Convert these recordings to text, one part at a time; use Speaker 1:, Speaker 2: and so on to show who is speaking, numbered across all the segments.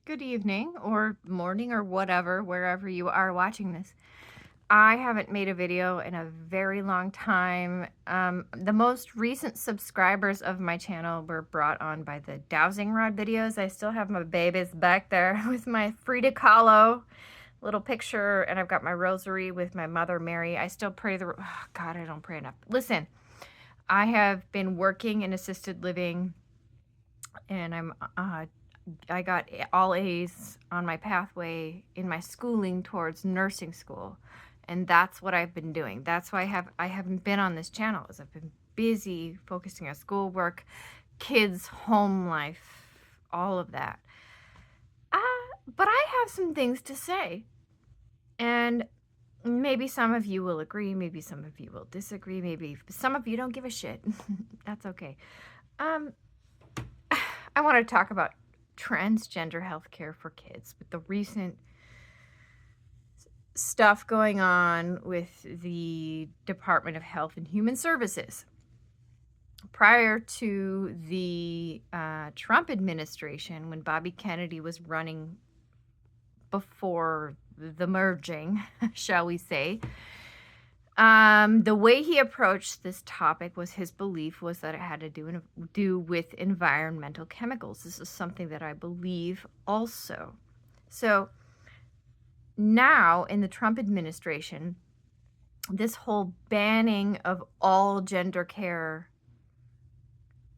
Speaker 1: good evening or morning or whatever, wherever you are watching this. I haven't made a video in a very long time. The most recent subscribers of my channel were brought on by the dowsing rod videos. I still have my babies back there with my Frida Kahlo little picture, and I've got my rosary with my Mother Mary. I still pray God, I don't pray enough. Listen, I have been working in assisted living, and I got all A's on my pathway in my schooling towards nursing school. And that's what I've been doing. That's why I haven't been on this channel, is I've been busy focusing on schoolwork, kids, home life, all of that. But I have some things to say. And maybe some of you will agree, maybe some of you will disagree, maybe some of you don't give a shit. That's okay. I want to talk about transgender healthcare for kids with the recent stuff going on with the Department of Health and Human Services. Prior to the Trump administration, when Bobby Kennedy was running before the merging, shall we say, the way he approached this topic was his belief was that it had to do with environmental chemicals. This is something that I believe also. So now in the Trump administration, this whole banning of all gender care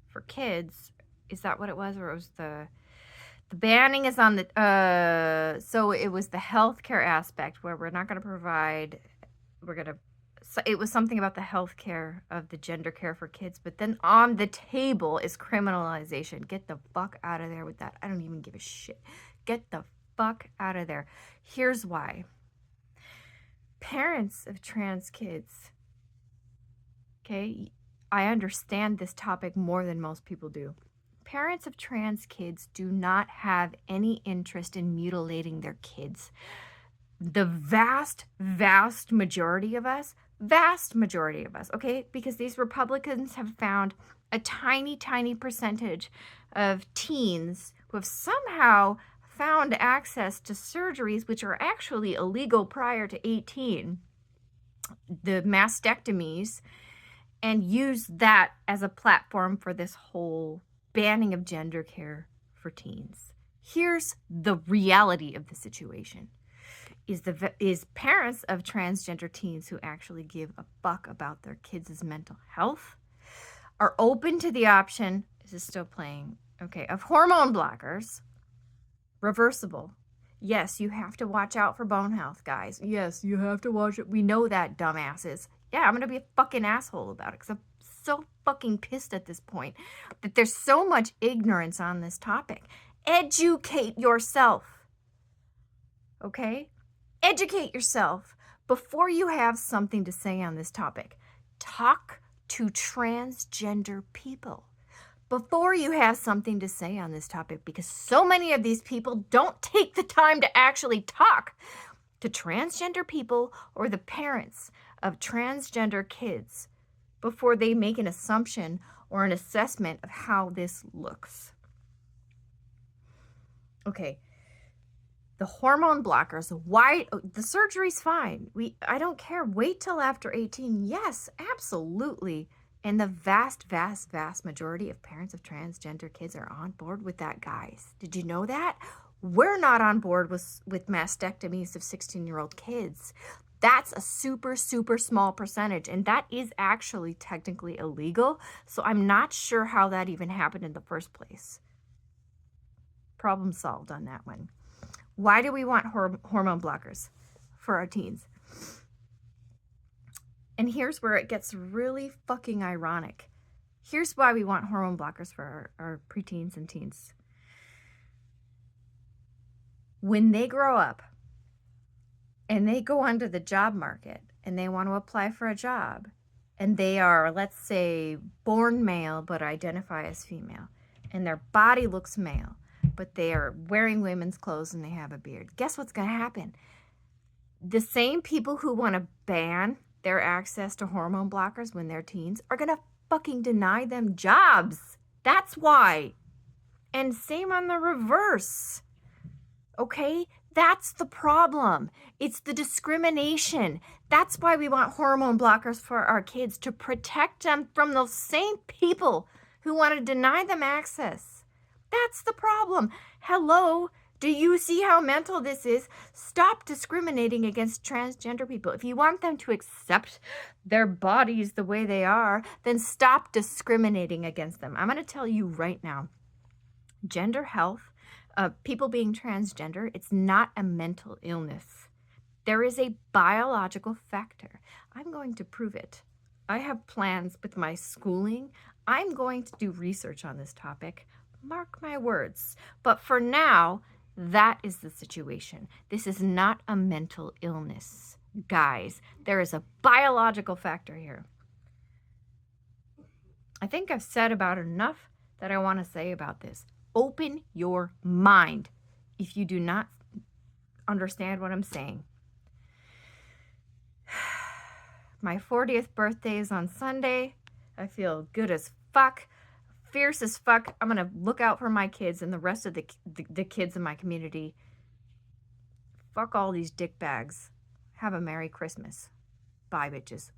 Speaker 1: for kids, is that what it was? Or it was the banning is on the, so it was the healthcare aspect where we're not going to provide, so it was something about the health care of the gender care for kids, but then on the table is criminalization. Get the fuck out of there with that. I don't even give a shit. Get the fuck out of there. Here's why. Parents of trans kids, okay, I understand this topic more than most people do. Parents of trans kids do not have any interest in mutilating their kids. The vast majority of us, okay, because these Republicans have found a tiny percentage of teens who have somehow found access to surgeries which are actually illegal prior to 18, the mastectomies, and use that as a platform for this whole banning of gender care for teens. Here's the reality of the situation. Is parents of transgender teens who actually give a fuck about their kids' mental health are open to the option, is this still playing? Okay, of hormone blockers, reversible. Yes, you have to watch out for bone health, guys. Yes, you have to watch it. We know that, dumbasses. Yeah, I'm going to be a fucking asshole about it because I'm so fucking pissed at this point that there's so much ignorance on this topic. Educate yourself, okay? Educate yourself before you have something to say on this topic. Talk to transgender people before you have something to say on this topic, because so many of these people don't take the time to actually talk to transgender people or the parents of transgender kids before they make an assumption or an assessment of how this looks. Okay. The hormone blockers, why the surgery's fine. I don't care. Wait till after 18. Yes, absolutely. And the vast majority of parents of transgender kids are on board with that, guys. Did you know that? We're not on board with mastectomies of 16-year-old kids. That's a super small percentage, and that is actually technically illegal. So I'm not sure how that even happened in the first place. Problem solved on that one. Why do we want hormone blockers for our teens? And here's where it gets really fucking ironic. Here's why we want hormone blockers for our preteens and teens. When they grow up and they go onto the job market and they want to apply for a job, and they are, let's say, born male but identify as female, and their body looks male, but they are wearing women's clothes and they have a beard. Guess what's going to happen? The same people who want to ban their access to hormone blockers when they're teens are going to fucking deny them jobs. That's why. And same on the reverse. Okay? That's the problem. It's the discrimination. That's why we want hormone blockers for our kids, to protect them from those same people who want to deny them access. That's the problem. Hello? Do you see how mental this is? Stop discriminating against transgender people. If you want them to accept their bodies the way they are, then stop discriminating against them. I'm going to tell you right now, gender health, people being transgender, it's not a mental illness. There is a biological factor. I'm going to prove it. I have plans with my schooling. I'm going to do research on this topic. Mark my words. But for now, that is the situation. This is not a mental illness. Guys, there is a biological factor here. I think I've said about enough that I want to say about this. Open your mind if you do not understand what I'm saying. My 40th birthday is on Sunday. I feel good as fuck, fierce as fuck. I'm going to look out for my kids and the rest of the kids in my community. Fuck all these dick bags. Have a Merry Christmas. Bye, bitches.